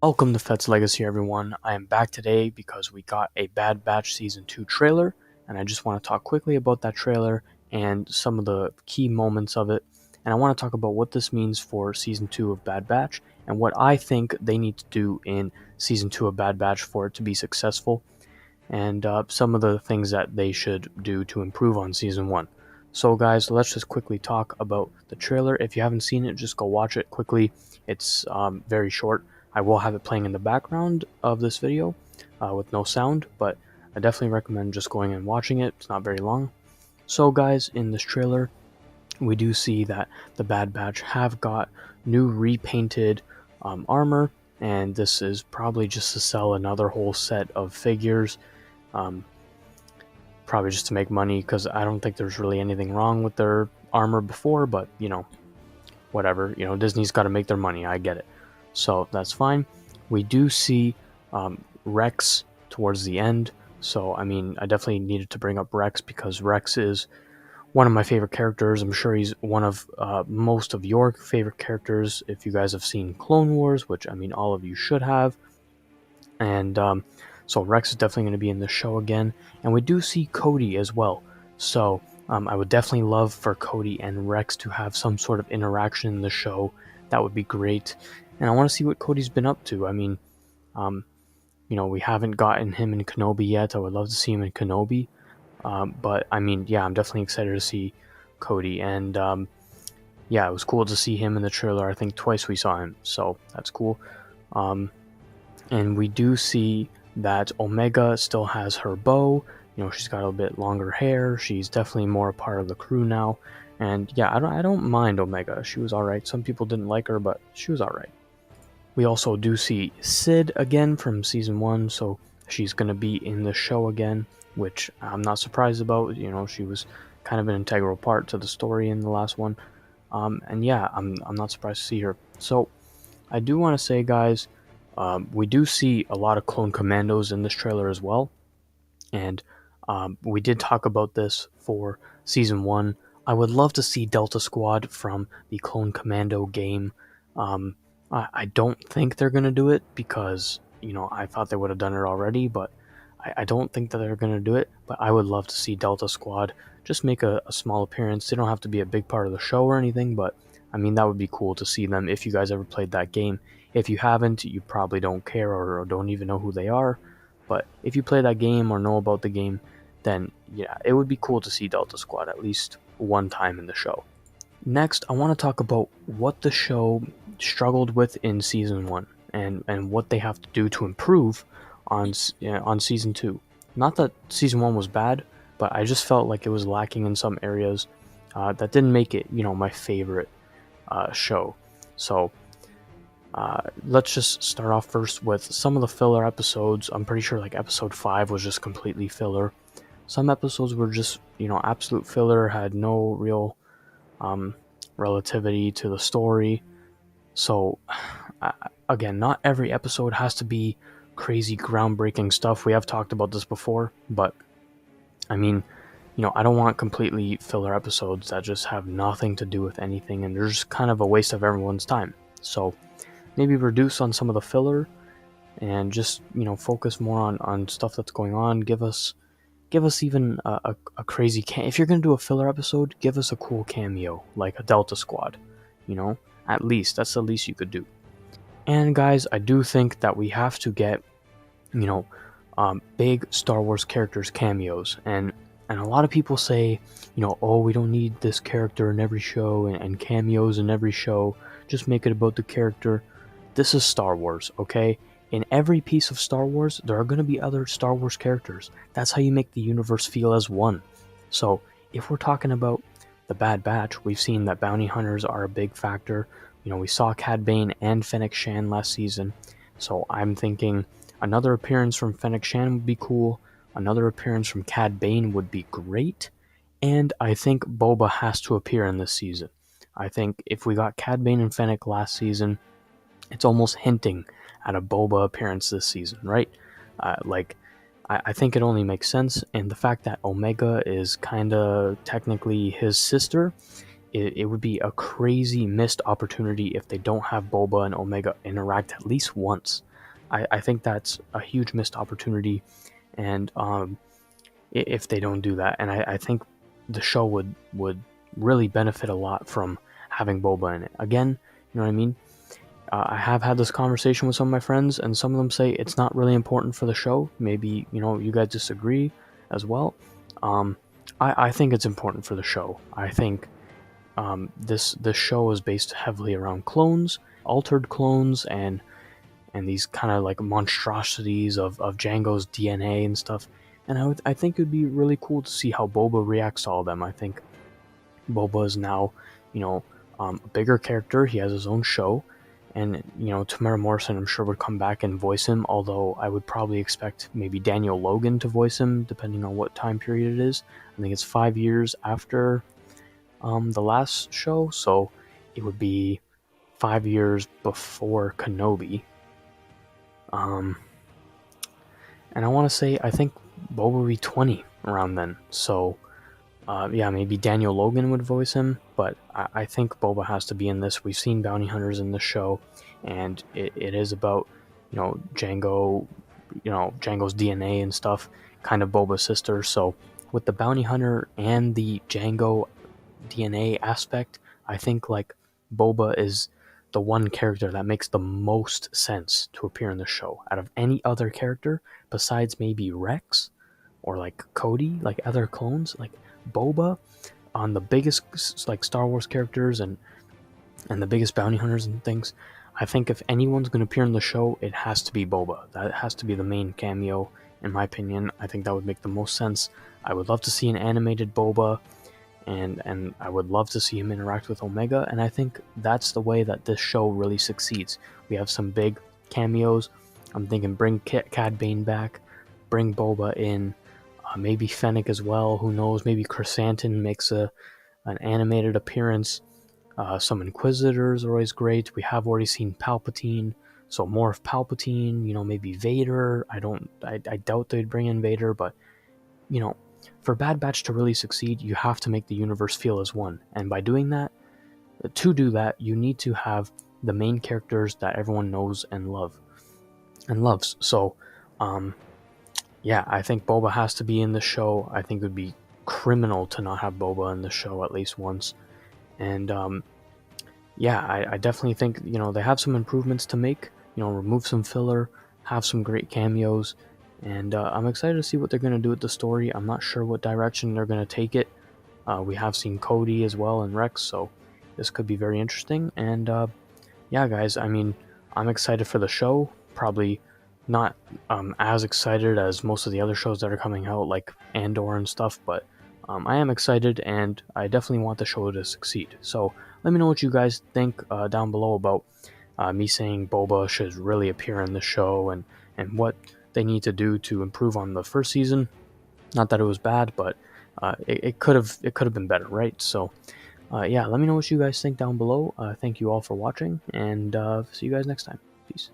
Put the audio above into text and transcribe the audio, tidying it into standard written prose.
Welcome to Fett's Legacy, everyone. I am back today because we got a Bad Batch Season 2 trailer, and I just want to talk quickly about that trailer and some of the key moments of it. And I want to talk about what this means for Season 2 of Bad Batch and what I think they need to do in Season 2 of Bad Batch for it to be successful, and some of the things that they should do to improve on Season 1. So, guys, let's just quickly talk about the trailer. If you haven't seen it, just go watch it quickly. It's very short. I will have it playing in the background of this video with no sound, but I definitely recommend just going and watching it. It's not very long. So, guys, in this trailer, we do see that the Bad Batch have got new repainted armor, and this is probably just to sell another whole set of figures. Um, Probably just to make money, because I don't think there's really anything wrong with their armor before, but whatever. Disney's got to make their money. I get it. So that's fine. We do see Rex towards the end. So, I mean, I definitely needed to bring up Rex because Rex is one of my favorite characters. I'm sure he's one of most of your favorite characters if you guys have seen Clone Wars, which, I mean, all of you should have. And so Rex is definitely going to be in the show again. And we do see Cody as well. So I would definitely love for Cody and Rex to have some sort of interaction in the show. That would be great. And I want to see what Cody's been up to. I mean, we haven't gotten him in Kenobi yet. I would love to see him in Kenobi. But I mean, yeah, I'm definitely excited to see Cody. And yeah, it was cool to see him in the trailer. I think twice we saw him. So that's cool. And we do see that Omega still has her bow. She's got a bit longer hair. She's definitely more a part of the crew now. And yeah, I don't mind Omega. She was alright. Some people didn't like her, but she was alright. We also do see Sid again from Season 1, so she's going to be in the show again, which I'm not surprised about. She was kind of an integral part to the story in the last one. And yeah, I'm not surprised to see her. So I do want to say, guys, we do see a lot of clone commandos in this trailer as well. And we did talk about this for Season 1. I would love to see Delta Squad from the Clone Commando game. I don't think they're going to do it because, I thought they would have done it already, but I don't think that they're going to do it. But I would love to see Delta Squad just make a small appearance. They don't have to be a big part of the show or anything, but I mean, that would be cool to see them if you guys ever played that game. If you haven't, you probably don't care or don't even know who they are. But if you play that game or know about the game, then yeah, it would be cool to see Delta Squad at least one time in the show. Next, I want to talk about what the show struggled with in Season 1 and what they have to do to improve on Season 2. Not that Season 1 was bad, but I just felt like it was lacking in some areas that didn't make it, my favorite show. So let's just start off first with some of the filler episodes. I'm pretty sure like episode 5 was just completely filler. Some episodes were just, absolute filler, had no real relativity to the story. So, again, not every episode has to be crazy, groundbreaking stuff. We have talked about this before, but I mean, I don't want completely filler episodes that just have nothing to do with anything and they're just kind of a waste of everyone's time. So, maybe reduce on some of the filler and just, focus more on stuff that's going on. Give us even a crazy if you're gonna do a filler episode, give us a cool cameo like a Delta Squad. At least that's the least you could do. And guys, I do think that we have to get big Star Wars characters cameos, and a lot of people say, oh, we don't need this character in every show and cameos in every show, just make it about the character. This is Star Wars, okay? In every piece of Star Wars, there are going to be other Star Wars characters. That's how you make the universe feel as one. So, if we're talking about the Bad Batch, we've seen that bounty hunters are a big factor. We saw Cad Bane and Fennec Shan last season. So, I'm thinking another appearance from Fennec Shan would be cool. Another appearance from Cad Bane would be great. And I think Boba has to appear in this season. I think if we got Cad Bane and Fennec last season, it's almost hinting at a Boba appearance this season, right? I think it only makes sense, and the fact that Omega is kind of technically his sister, it would be a crazy missed opportunity if they don't have Boba and Omega interact at least once. I think that's a huge missed opportunity, and if they don't do that, and I think the show would really benefit a lot from having Boba in it. Again, you know what I mean? I have had this conversation with some of my friends, and some of them say it's not really important for the show. Maybe, you guys disagree as well. Um, I think it's important for the show. I think this show is based heavily around clones, altered clones, and these kind of like monstrosities of Django's DNA and stuff. And I think it'd be really cool to see how Boba reacts to all of them. I think Boba is now, a bigger character. He has his own show, and Tamara Morrison, I'm sure, would come back and voice him. Although I would probably expect maybe Daniel Logan to voice him, depending on what time period it is. I think it's 5 years after the last show, so it would be 5 years before Kenobi. And I want to say I think Boba would be 20 around then. So yeah, maybe Daniel Logan would voice him, but I think Boba has to be in this. We've seen bounty hunters in the show, and it is about Django, Django's DNA and stuff, kind of Boba's sister. So with the bounty hunter and the Django DNA aspect, I think like Boba is the one character that makes the most sense to appear in the show out of any other character besides maybe Rex or like Cody, like other clones. Like Boba on the biggest like Star Wars characters and the biggest bounty hunters and things. I think if anyone's going to appear in the show, it has to be Boba. That has to be the main cameo, in my opinion. I think that would make the most sense. I would love to see an animated Boba, and I would love to see him interact with Omega, and I think that's the way that this show really succeeds. We have some big cameos. I'm thinking bring Cad Bane back, bring Boba in, maybe Fennec as well, who knows, maybe Chrysanthemum makes an animated appearance. Some Inquisitors are always great. We have already seen Palpatine, so more of Palpatine, maybe Vader. I doubt they'd bring in Vader, but for Bad Batch to really succeed, you have to make the universe feel as one. And by doing that, you need to have the main characters that everyone knows and loves. So, yeah, I think Boba has to be in the show. I think it would be criminal to not have Boba in the show at least once. And yeah, I definitely think they have some improvements to make. Remove some filler, have some great cameos, and I'm excited to see what they're going to do with the story. I'm not sure what direction they're going to take it. We have seen Cody as well and Rex, so this could be very interesting. And yeah, guys, I mean, I'm excited for the show. Probably not as excited as most of the other shows that are coming out, like Andor and stuff, but I am excited, and I definitely want the show to succeed. So let me know what you guys think down below about me saying Boba should really appear in the show, and what they need to do to improve on the first season. Not that it was bad, but it could have been better, right? So yeah, let me know what you guys think down below. Thank you all for watching, and see you guys next time. Peace.